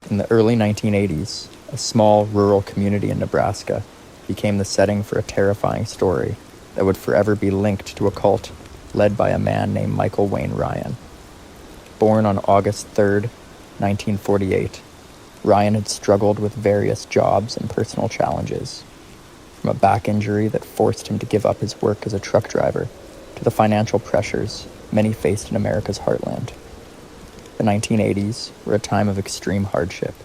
In the early 1980s, a small rural community in Nebraska became the setting for a terrifying story that would forever be linked to a cult led by a man named Michael Wayne Ryan. Born on August 3rd, 1948, Ryan had struggled with various jobs and personal challenges, from a back injury that forced him to give up his work as a truck driver to the financial pressures many faced in America's heartland. The 1980s were a time of extreme hardship,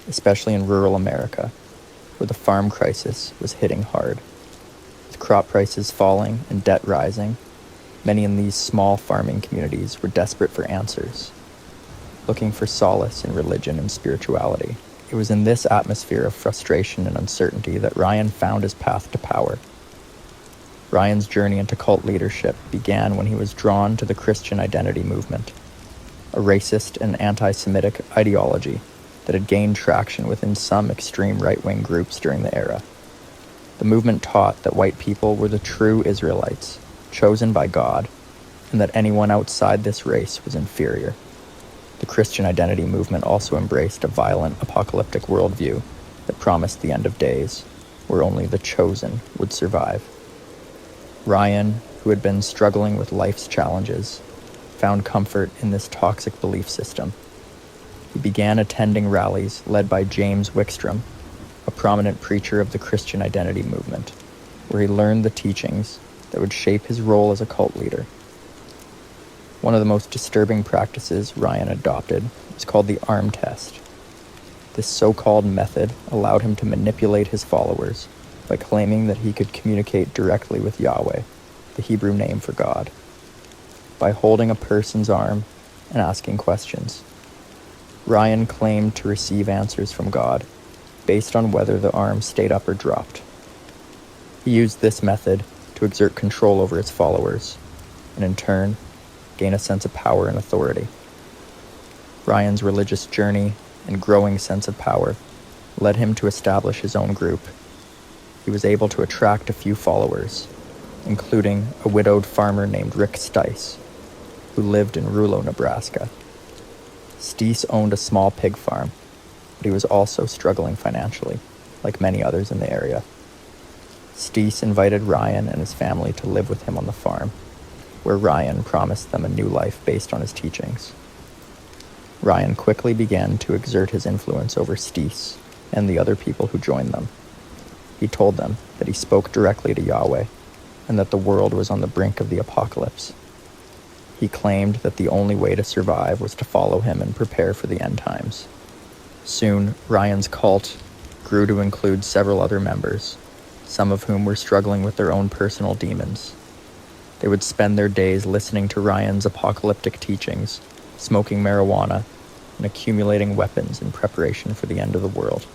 especially in rural America, where the farm crisis was hitting hard. With crop prices falling and debt rising, many in these small farming communities were desperate for answers, looking for solace in religion and spirituality. It was in this atmosphere of frustration and uncertainty that Ryan found his path to power. Ryan's journey into cult leadership began when he was drawn to the Christian identity movement, a racist and anti-Semitic ideology that had gained traction within some extreme right-wing groups during the era. The movement taught that white people were the true Israelites, chosen by God, and that anyone outside this race was inferior. The Christian identity movement also embraced a violent, apocalyptic worldview that promised the end of days, where only the chosen would survive. Ryan, who had been struggling with life's challenges, found comfort in this toxic belief system. He began attending rallies led by James Wickstrom, a prominent preacher of the Christian identity movement, where he learned the teachings that would shape his role as a cult leader. One of the most disturbing practices Ryan adopted was called the arm test. This so-called method allowed him to manipulate his followers by claiming that he could communicate directly with Yahweh, the Hebrew name for God, by holding a person's arm and asking questions. Ryan claimed to receive answers from God based on whether the arm stayed up or dropped. He used this method to exert control over his followers, and in turn, gain a sense of power and authority. Ryan's religious journey and growing sense of power led him to establish his own group. He was able to attract a few followers, including a widowed farmer named Rick Stice, who lived in Rulo, Nebraska. Stice owned a small pig farm, but he was also struggling financially, like many others in the area. Stice invited Ryan and his family to live with him on the farm, where Ryan promised them a new life based on his teachings. Ryan quickly began to exert his influence over Stice and the other people who joined them. He told them that he spoke directly to Yahweh and that the world was on the brink of the apocalypse. He claimed that the only way to survive was to follow him and prepare for the end times. Soon, Ryan's cult grew to include several other members, some of whom were struggling with their own personal demons. They would spend their days listening to Ryan's apocalyptic teachings, smoking marijuana, and accumulating weapons in preparation for the end of the world.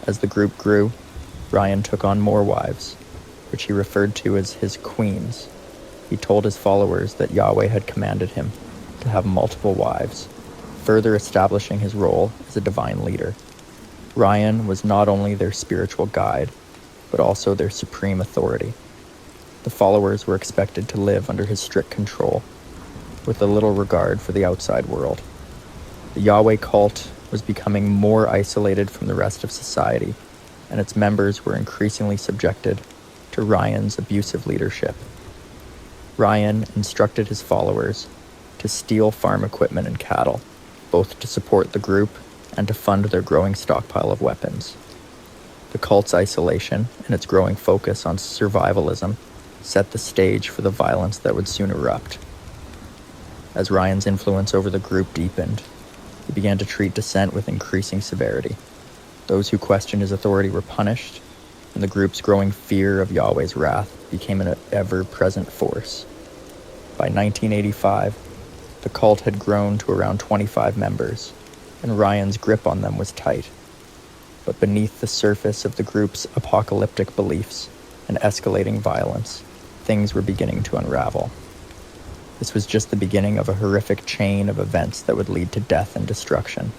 As the group grew, Ryan took on more wives, which he referred to as his queens. He told his followers that Yahweh had commanded him to have multiple wives, further establishing his role as a divine leader. Ryan was not only their spiritual guide, but also their supreme authority. The followers were expected to live under his strict control, with a little regard for the outside world. The Yahweh cult was becoming more isolated from the rest of society, and its members were increasingly subjected to Ryan's abusive leadership. Ryan instructed his followers to steal farm equipment and cattle, both to support the group and to fund their growing stockpile of weapons. The cult's isolation and its growing focus on survivalism set the stage for the violence that would soon erupt. As Ryan's influence over the group deepened, he began to treat dissent with increasing severity. Those who questioned his authority were punished, and the group's growing fear of Yahweh's wrath became an ever-present force. By 1985, the cult had grown to around 25 members, and Ryan's grip on them was tight. But beneath the surface of the group's apocalyptic beliefs and escalating violence, things were beginning to unravel. This was just the beginning of a horrific chain of events that would lead to death and destruction.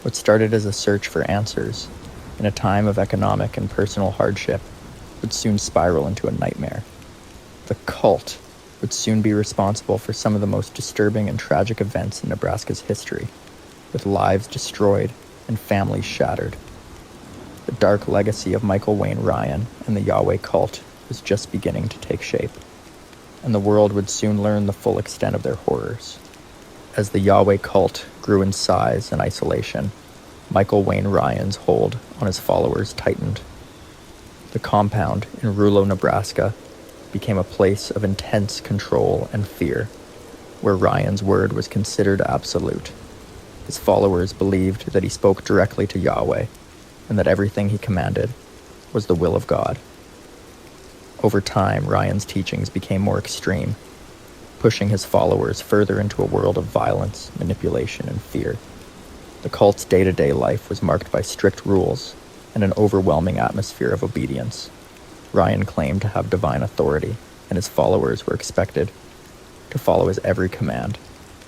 What started as a search for answers, in a time of economic and personal hardship, would soon spiral into a nightmare. The cult would soon be responsible for some of the most disturbing and tragic events in Nebraska's history. with lives destroyed and families shattered. The dark legacy of Michael Wayne Ryan and the Yahweh Cult was just beginning to take shape, and the world would soon learn the full extent of their horrors. As the Yahweh Cult grew in size and isolation, Michael Wayne Ryan's hold on his followers tightened. The compound in Rulo, Nebraska, became a place of intense control and fear, where Ryan's word was considered absolute. His followers believed that he spoke directly to Yahweh, and that everything he commanded was the will of God. Over time, Ryan's teachings became more extreme, pushing his followers further into a world of violence, manipulation, and fear. The cult's day-to-day life was marked by strict rules and an overwhelming atmosphere of obedience. Ryan claimed to have divine authority, and his followers were expected to follow his every command,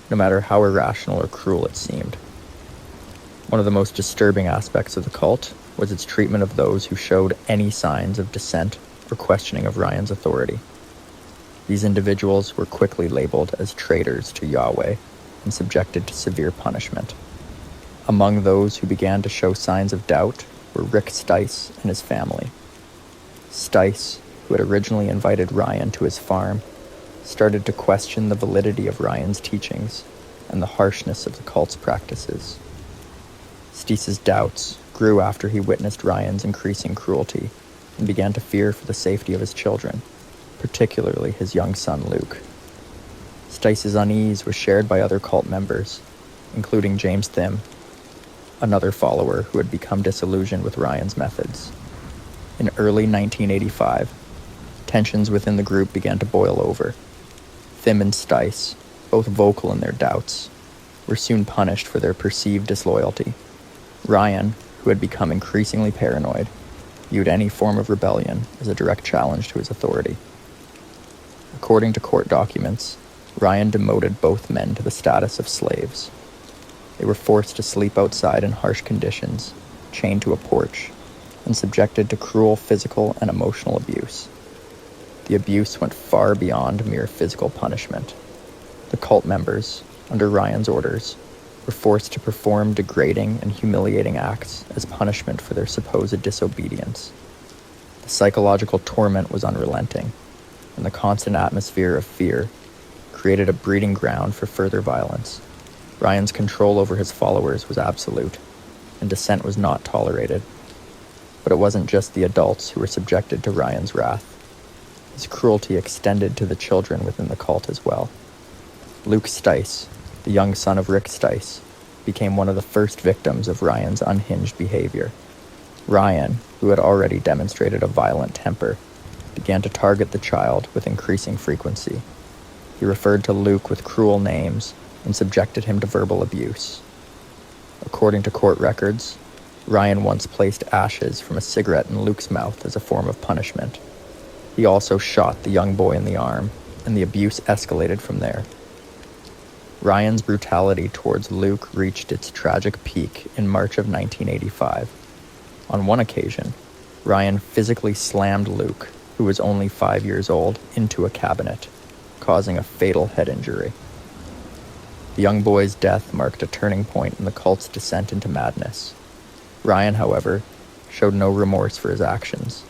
no matter how irrational or cruel it seemed. One of the most disturbing aspects of the cult was its treatment of those who showed any signs of dissent or questioning of Ryan's authority. These individuals were quickly labeled as traitors to Yahweh and subjected to severe punishment. Among those who began to show signs of doubt were Rick Stice and his family. Stice, who had originally invited Ryan to his farm, started to question the validity of Ryan's teachings and the harshness of the cult's practices. Stice's doubts grew after he witnessed Ryan's increasing cruelty and began to fear for the safety of his children, particularly his young son Luke. Stice's unease was shared by other cult members, including James Thim, another follower who had become disillusioned with Ryan's methods. In early 1985, tensions within the group began to boil over. Thim and Stice, both vocal in their doubts, were soon punished for their perceived disloyalty. Ryan, who had become increasingly paranoid, viewed any form of rebellion as a direct challenge to his authority. According to court documents, Ryan demoted both men to the status of slaves. They were forced to sleep outside in harsh conditions, chained to a porch, and subjected to cruel physical and emotional abuse. The abuse went far beyond mere physical punishment. The cult members, under Ryan's orders, were forced to perform degrading and humiliating acts as punishment for their supposed disobedience. The psychological torment was unrelenting, and the constant atmosphere of fear created a breeding ground for further violence. Ryan's control over his followers was absolute, and dissent was not tolerated. But it wasn't just the adults who were subjected to Ryan's wrath. His cruelty extended to the children within the cult as well. Luke Stice, the young son of Rick Stice, became one of the first victims of Ryan's unhinged behavior. Ryan, who had already demonstrated a violent temper, began to target the child with increasing frequency. He referred to Luke with cruel names and subjected him to verbal abuse. According to court records, Ryan once placed ashes from a cigarette in Luke's mouth as a form of punishment. He also shot the young boy in the arm, and the abuse escalated from there. Ryan's brutality towards Luke reached its tragic peak in March of 1985. On one occasion, Ryan physically slammed Luke, who was only 5 years old, into a cabinet, causing a fatal head injury. The young boy's death marked a turning point in the cult's descent into madness. Ryan, however, showed no remorse for his actions.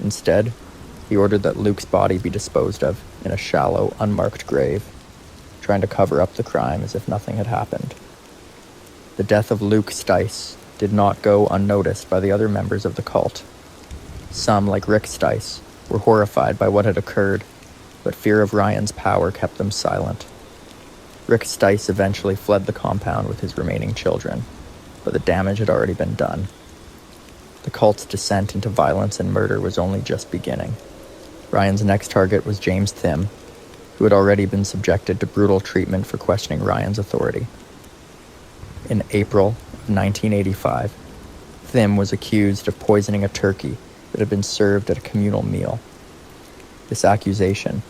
Instead, he ordered that Luke's body be disposed of in a shallow, unmarked grave, trying to cover up the crime as if nothing had happened. The death of Luke Stice did not go unnoticed by the other members of the cult. Some, like Rick Stice, were horrified by what had occurred, but fear of Ryan's power kept them silent. Rick Stice eventually fled the compound with his remaining children, but the damage had already been done. The cult's descent into violence and murder was only just beginning. Ryan's next target was James Thim, who had already been subjected to brutal treatment for questioning Ryan's authority. In April of 1985, Thim was accused of poisoning a turkey that had been served at a communal meal. This accusation,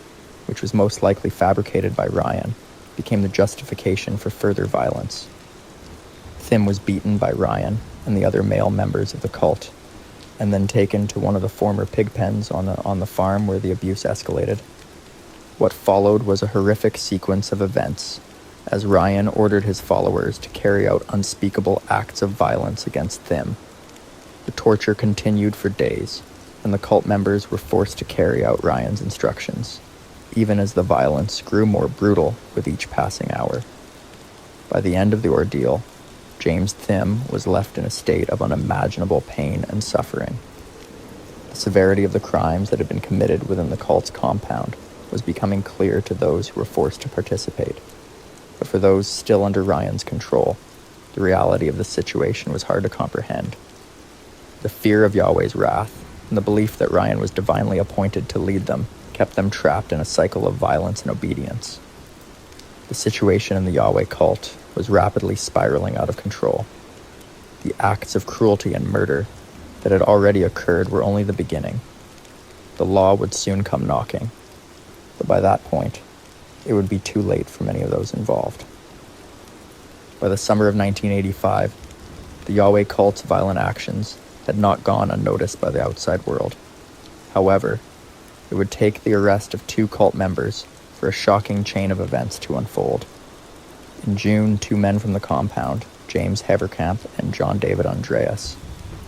which was most likely fabricated by Ryan, became the justification for further violence. Thim was beaten by Ryan and the other male members of the cult, and then taken to one of the former pig pens on the farm where the abuse escalated. What followed was a horrific sequence of events, as Ryan ordered his followers to carry out unspeakable acts of violence against Thim. The torture continued for days, and the cult members were forced to carry out Ryan's instructions, even as the violence grew more brutal with each passing hour. By the end of the ordeal, James Thim was left in a state of unimaginable pain and suffering. The severity of the crimes that had been committed within the cult's compound was becoming clear to those who were forced to participate. But for those still under Ryan's control, the reality of the situation was hard to comprehend. The fear of Yahweh's wrath and the belief that Ryan was divinely appointed to lead them kept them trapped in a cycle of violence and obedience. The situation in the Yahweh cult was rapidly spiraling out of control. The acts of cruelty and murder that had already occurred were only the beginning. The law would soon come knocking, but by that point, it would be too late for many of those involved. By the summer of 1985, the Yahweh cult's violent actions had not gone unnoticed by the outside world. However, it would take the arrest of 2 cult members for a shocking chain of events to unfold. In June, 2 men from the compound, James Haverkamp and John David Andreas,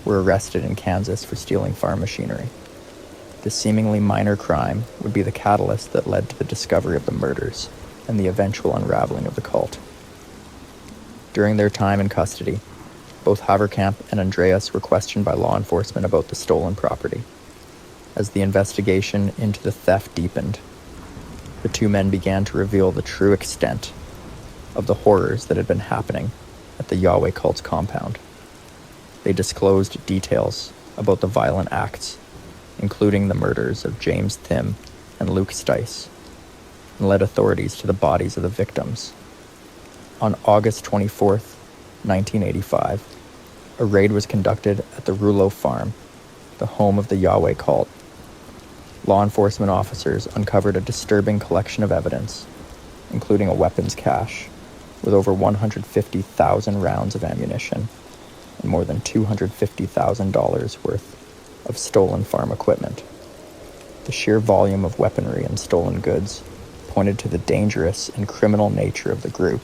were arrested in Kansas for stealing farm machinery. This seemingly minor crime would be the catalyst that led to the discovery of the murders and the eventual unraveling of the cult. During their time in custody, both Haverkamp and Andreas were questioned by law enforcement about the stolen property. As the investigation into the theft deepened, the 2 men began to reveal the true extent of the horrors that had been happening at the Yahweh cult's compound. They disclosed details about the violent acts, including the murders of James Thim and Luke Stice, and led authorities to the bodies of the victims. On August 24th, 1985, a raid was conducted at the Rouleau farm, the home of the Yahweh cult. Law enforcement officers uncovered a disturbing collection of evidence, including a weapons cache with over 150,000 rounds of ammunition and more than $250,000 worth of stolen farm equipment. The sheer volume of weaponry and stolen goods pointed to the dangerous and criminal nature of the group.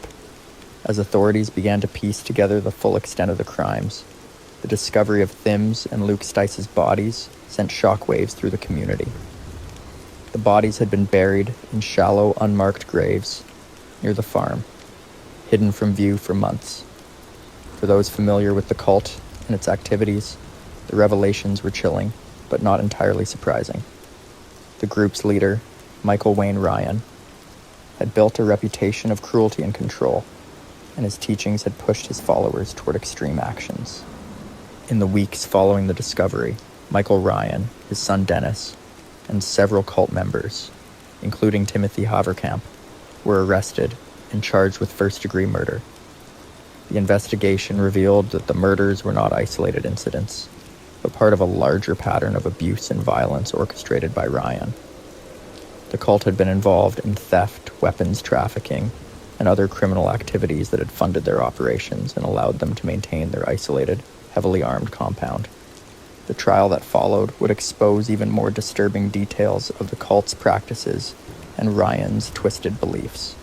As authorities began to piece together the full extent of the crimes, the discovery of Thim's and Luke Stice's bodies sent shockwaves through the community. The bodies had been buried in shallow, unmarked graves near the farm, hidden from view for months. For those familiar with the cult and its activities, the revelations were chilling, but not entirely surprising. The group's leader, Michael Wayne Ryan, had built a reputation of cruelty and control, and his teachings had pushed his followers toward extreme actions. In the weeks following the discovery, Michael Ryan, his son Dennis, and several cult members, including Timothy Haverkamp, were arrested and charged with first-degree murder. The investigation revealed that the murders were not isolated incidents, but part of a larger pattern of abuse and violence orchestrated by Ryan. The cult had been involved in theft, weapons trafficking, and other criminal activities that had funded their operations and allowed them to maintain their isolated, heavily armed compound. The trial that followed would expose even more disturbing details of the cult's practices and Ryan's twisted beliefs.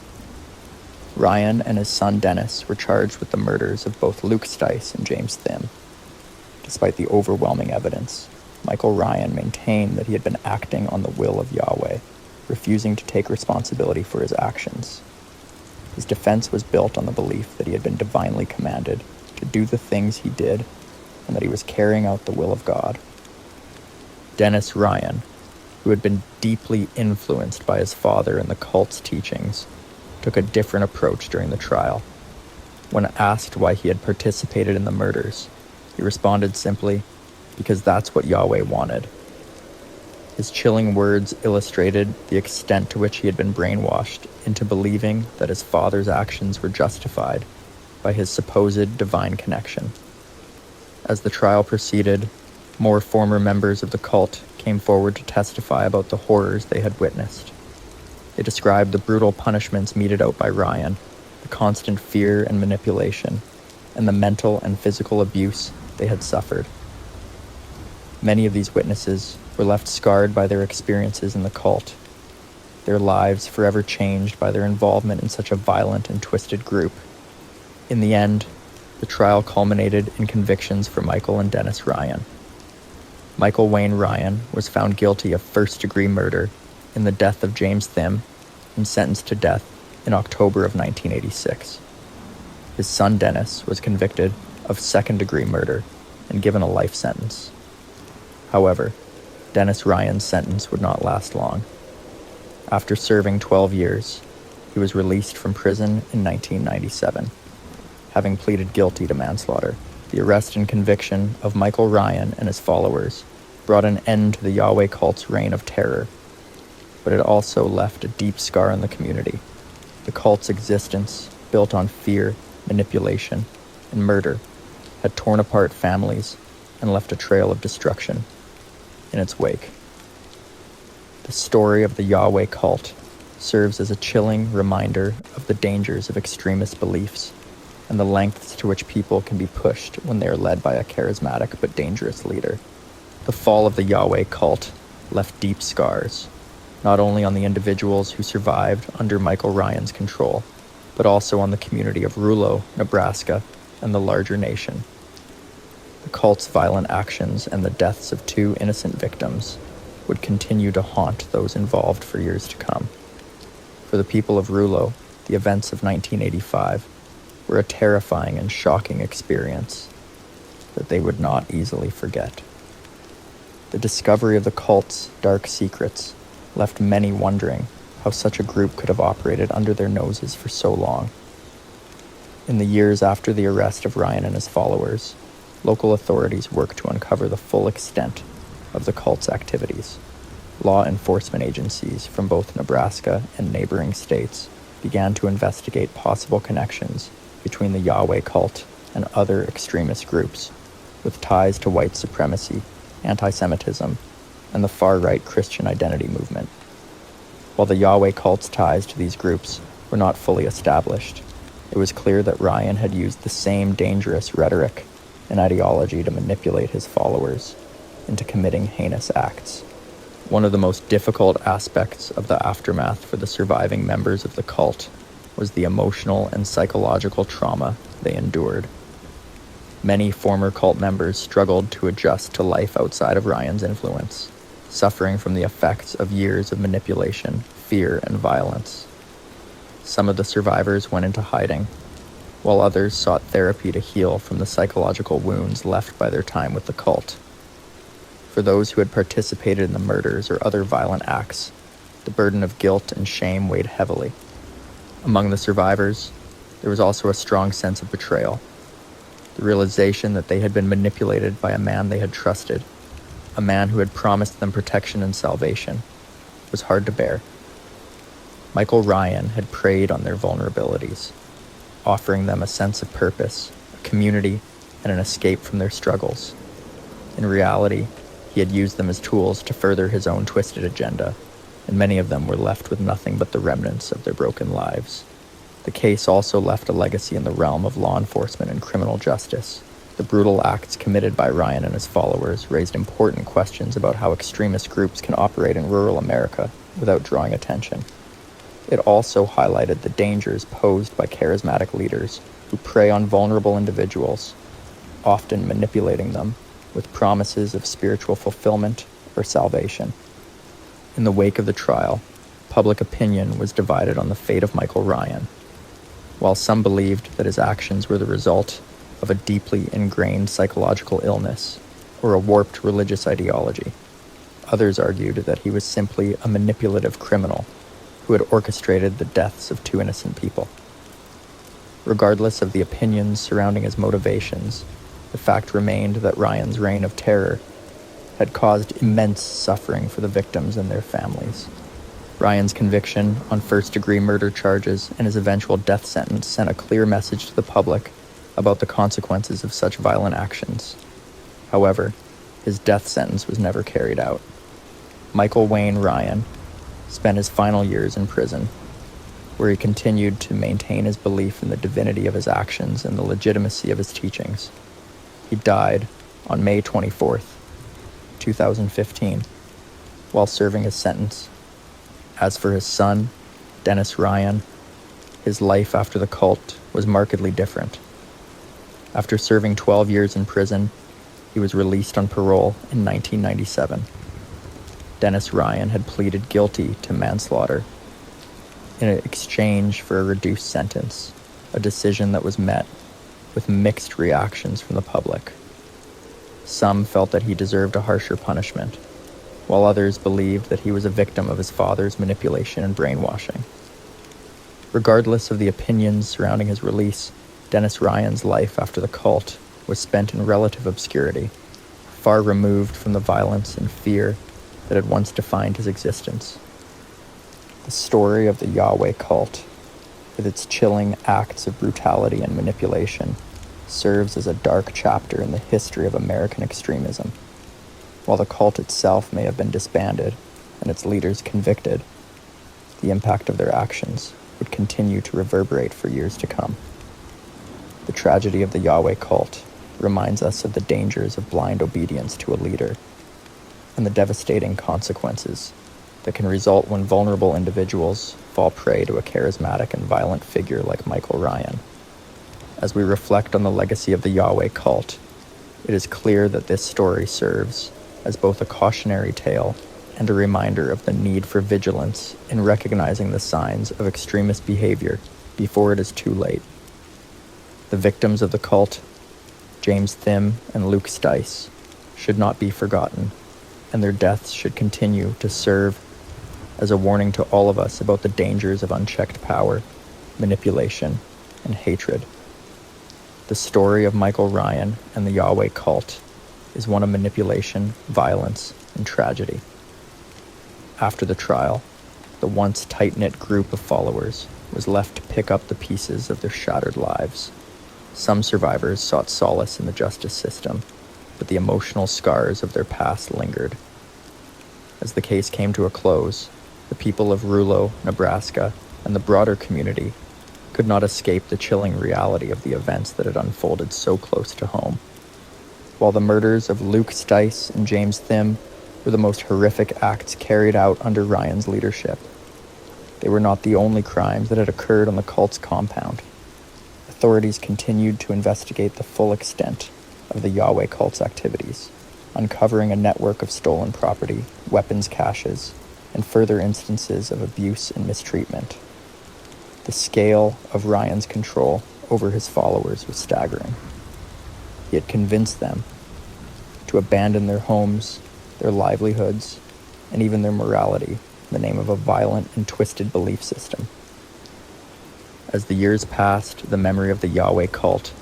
Ryan and his son Dennis were charged with the murders of both Luke Stice and James Thim. Despite the overwhelming evidence, Michael Ryan maintained that he had been acting on the will of Yahweh, refusing to take responsibility for his actions. His defense was built on the belief that he had been divinely commanded to do the things he did and that he was carrying out the will of God. Dennis Ryan, who had been deeply influenced by his father and the cult's teachings, took a different approach during the trial. When asked why he had participated in the murders, he responded simply, "Because that's what Yahweh wanted." His chilling words illustrated the extent to which he had been brainwashed into believing that his father's actions were justified by his supposed divine connection. As the trial proceeded, more former members of the cult came forward to testify about the horrors they had witnessed. They described the brutal punishments meted out by Ryan, the constant fear and manipulation, and the mental and physical abuse they had suffered. Many of these witnesses were left scarred by their experiences in the cult. their lives forever changed by their involvement in such a violent and twisted group. In the end, the trial culminated in convictions for Michael and Dennis Ryan. Michael Wayne Ryan was found guilty of first-degree murder in the death of James Thim and sentenced to death in October of 1986. His son Dennis was convicted of second-degree murder and given a life sentence. However, Dennis Ryan's sentence would not last long. After serving 12 years, he was released from prison in 1997, having pleaded guilty to manslaughter. The arrest and conviction of Michael Ryan and his followers brought an end to the Yahweh Cult's reign of terror, but it also left a deep scar in the community. The cult's existence, built on fear, manipulation, and murder, had torn apart families and left a trail of destruction in its wake. The story of the Yahweh Cult serves as a chilling reminder of the dangers of extremist beliefs and the lengths to which people can be pushed when they are led by a charismatic but dangerous leader. The fall of the Yahweh Cult left deep scars, not only on the individuals who survived under Michael Ryan's control, but also on the community of Rouleau, Nebraska, and the larger nation. The cult's violent actions and the deaths of 2 innocent victims would continue to haunt those involved for years to come. For the people of Rouleau, the events of 1985 were a terrifying and shocking experience that they would not easily forget. The discovery of the cult's dark secrets left many wondering how such a group could have operated under their noses for so long. In the years after the arrest of Ryan and his followers, local authorities worked to uncover the full extent of the cult's activities. Law enforcement agencies from both Nebraska and neighboring states began to investigate possible connections between the Yahweh Cult and other extremist groups with ties to white supremacy, anti-Semitism, and the far-right Christian identity movement. While the Yahweh Cult's ties to these groups were not fully established, it was clear that Ryan had used the same dangerous rhetoric and ideology to manipulate his followers into committing heinous acts. One of the most difficult aspects of the aftermath for the surviving members of the cult was the emotional and psychological trauma they endured. Many former cult members struggled to adjust to life outside of Ryan's influence, suffering from the effects of years of manipulation, fear, and violence. Some of the survivors went into hiding, while others sought therapy to heal from the psychological wounds left by their time with the cult. For those who had participated in the murders or other violent acts, the burden of guilt and shame weighed heavily. Among the survivors, there was also a strong sense of betrayal. The realization that they had been manipulated by a man they had trusted, a man who had promised them protection and salvation, was hard to bear. Michael Ryan had preyed on their vulnerabilities, offering them a sense of purpose, a community, and an escape from their struggles. In reality, he had used them as tools to further his own twisted agenda, and many of them were left with nothing but the remnants of their broken lives. The case also left a legacy in the realm of law enforcement and criminal justice. The brutal acts committed by Ryan and his followers raised important questions about how extremist groups can operate in rural America without drawing attention. It also highlighted the dangers posed by charismatic leaders who prey on vulnerable individuals, often manipulating them with promises of spiritual fulfillment or salvation. In the wake of the trial, public opinion was divided on the fate of Michael Ryan. While some believed that his actions were the result of a deeply ingrained psychological illness or a warped religious ideology, others argued that he was simply a manipulative criminal who had orchestrated the deaths of 2 innocent people. Regardless of the opinions surrounding his motivations, the fact remained that Ryan's reign of terror had caused immense suffering for the victims and their families. Ryan's conviction on first-degree murder charges and his eventual death sentence sent a clear message to the public about the consequences of such violent actions. However, his death sentence was never carried out. Michael Wayne Ryan spent his final years in prison, where he continued to maintain his belief in the divinity of his actions and the legitimacy of his teachings. He died on May 24th, 2015, while serving his sentence. As for his son, Dennis Ryan, his life after the cult was markedly different. After serving 12 years in prison, he was released on parole in 1997. Dennis Ryan had pleaded guilty to manslaughter in exchange for a reduced sentence, a decision that was met with mixed reactions from the public. Some felt that he deserved a harsher punishment, while others believed that he was a victim of his father's manipulation and brainwashing. Regardless of the opinions surrounding his release, Dennis Ryan's life after the cult was spent in relative obscurity, far removed from the violence and fear that had once defined his existence. The story of the Yahweh Cult, with its chilling acts of brutality and manipulation, serves as a dark chapter in the history of American extremism. While the cult itself may have been disbanded and its leaders convicted, the impact of their actions would continue to reverberate for years to come. The tragedy of the Yahweh Cult reminds us of the dangers of blind obedience to a leader and the devastating consequences that can result when vulnerable individuals fall prey to a charismatic and violent figure like Michael Ryan. As we reflect on the legacy of the Yahweh Cult, it is clear that this story serves as both a cautionary tale and a reminder of the need for vigilance in recognizing the signs of extremist behavior before it is too late. The victims of the cult, James Thim and Luke Stice, should not be forgotten, and their deaths should continue to serve as a warning to all of us about the dangers of unchecked power, manipulation, and hatred. The story of Michael Ryan and the Yahweh Cult is one of manipulation, violence, and tragedy. After the trial, the once tight-knit group of followers was left to pick up the pieces of their shattered lives. Some survivors sought solace in the justice system, but the emotional scars of their past lingered. As the case came to a close, the people of Rulo, Nebraska, and the broader community could not escape the chilling reality of the events that had unfolded so close to home. While the murders of Luke Stice and James Thim were the most horrific acts carried out under Ryan's leadership, they were not the only crimes that had occurred on the cult's compound. Authorities continued to investigate the full extent of the Yahweh Cult's activities, uncovering a network of stolen property, weapons caches, and further instances of abuse and mistreatment. The scale of Ryan's control over his followers was staggering. He had convinced them to abandon their homes, their livelihoods, and even their morality in the name of a violent and twisted belief system. As the years passed, the memory of the Yahweh Cult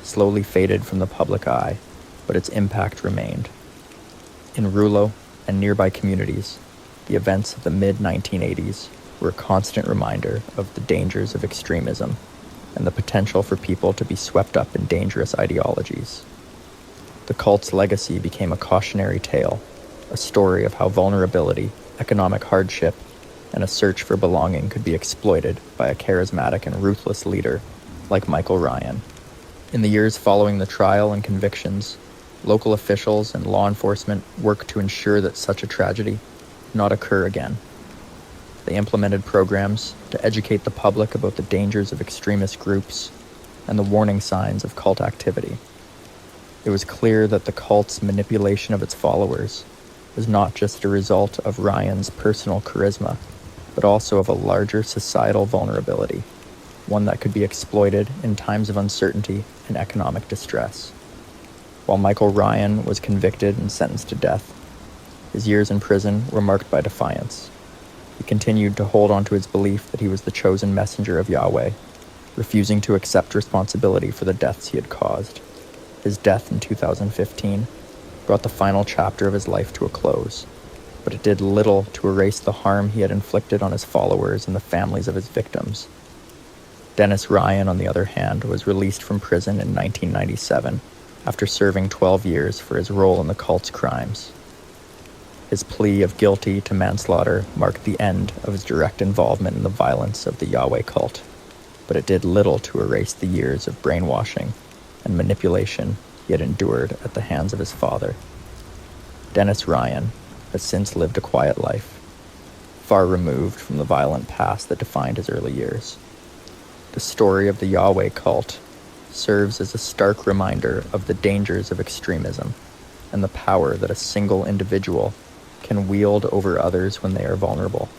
slowly faded from the public eye, but its impact remained. In Rulo and nearby communities, the events of the mid-1980s were a constant reminder of the dangers of extremism and the potential for people to be swept up in dangerous ideologies. The cult's legacy became a cautionary tale, a story of how vulnerability, economic hardship, and a search for belonging could be exploited by a charismatic and ruthless leader like Michael Ryan. In the years following the trial and convictions, local officials and law enforcement worked to ensure that such a tragedy not occur again. They implemented programs to educate the public about the dangers of extremist groups and the warning signs of cult activity. It was clear that the cult's manipulation of its followers was not just a result of Ryan's personal charisma, but also of a larger societal vulnerability, one that could be exploited in times of uncertainty and economic distress. While Michael Ryan was convicted and sentenced to death, his years in prison were marked by defiance. He continued to hold on to his belief that he was the chosen messenger of Yahweh, refusing to accept responsibility for the deaths he had caused. His death in 2015 brought the final chapter of his life to a close, but it did little to erase the harm he had inflicted on his followers and the families of his victims. Dennis Ryan, on the other hand, was released from prison in 1997 after serving 12 years for his role in the cult's crimes. His plea of guilty to manslaughter marked the end of his direct involvement in the violence of the Yahweh Cult, but it did little to erase the years of brainwashing and manipulation he had endured at the hands of his father. Dennis Ryan has since lived a quiet life, far removed from the violent past that defined his early years. The story of the Yahweh Cult serves as a stark reminder of the dangers of extremism and the power that a single individual can wield over others when they are vulnerable.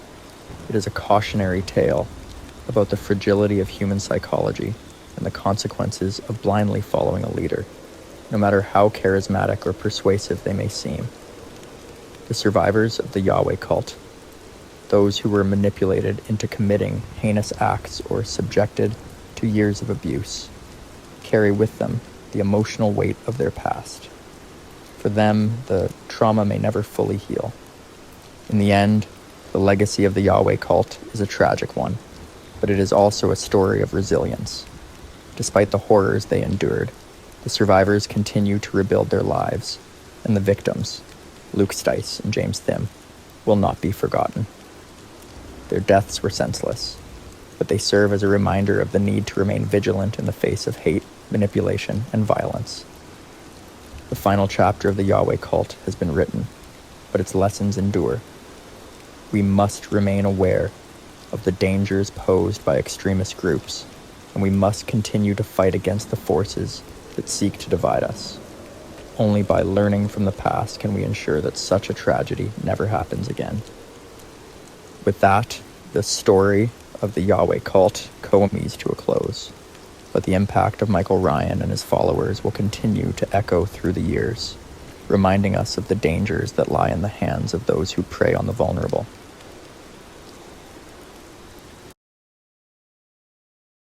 It is a cautionary tale about the fragility of human psychology and the consequences of blindly following a leader, no matter how charismatic or persuasive they may seem. The survivors of the Yahweh Cult, those who were manipulated into committing heinous acts or subjected to years of abuse, carry with them the emotional weight of their past. For them, the trauma may never fully heal. In the end, the legacy of the Yahweh Cult is a tragic one, but it is also a story of resilience. Despite the horrors they endured, the survivors continue to rebuild their lives, and the victims, Luke Stice and James Thim, will not be forgotten. Their deaths were senseless, but they serve as a reminder of the need to remain vigilant in the face of hate, manipulation, and violence. The final chapter of the Yahweh Cult has been written, but its lessons endure. We must remain aware of the dangers posed by extremist groups, and we must continue to fight against the forces that seek to divide us. Only by learning from the past can we ensure that such a tragedy never happens again. With that, the story of the Yahweh Cult comes to a close, but the impact of Michael Ryan and his followers will continue to echo through the years, reminding us of the dangers that lie in the hands of those who prey on the vulnerable.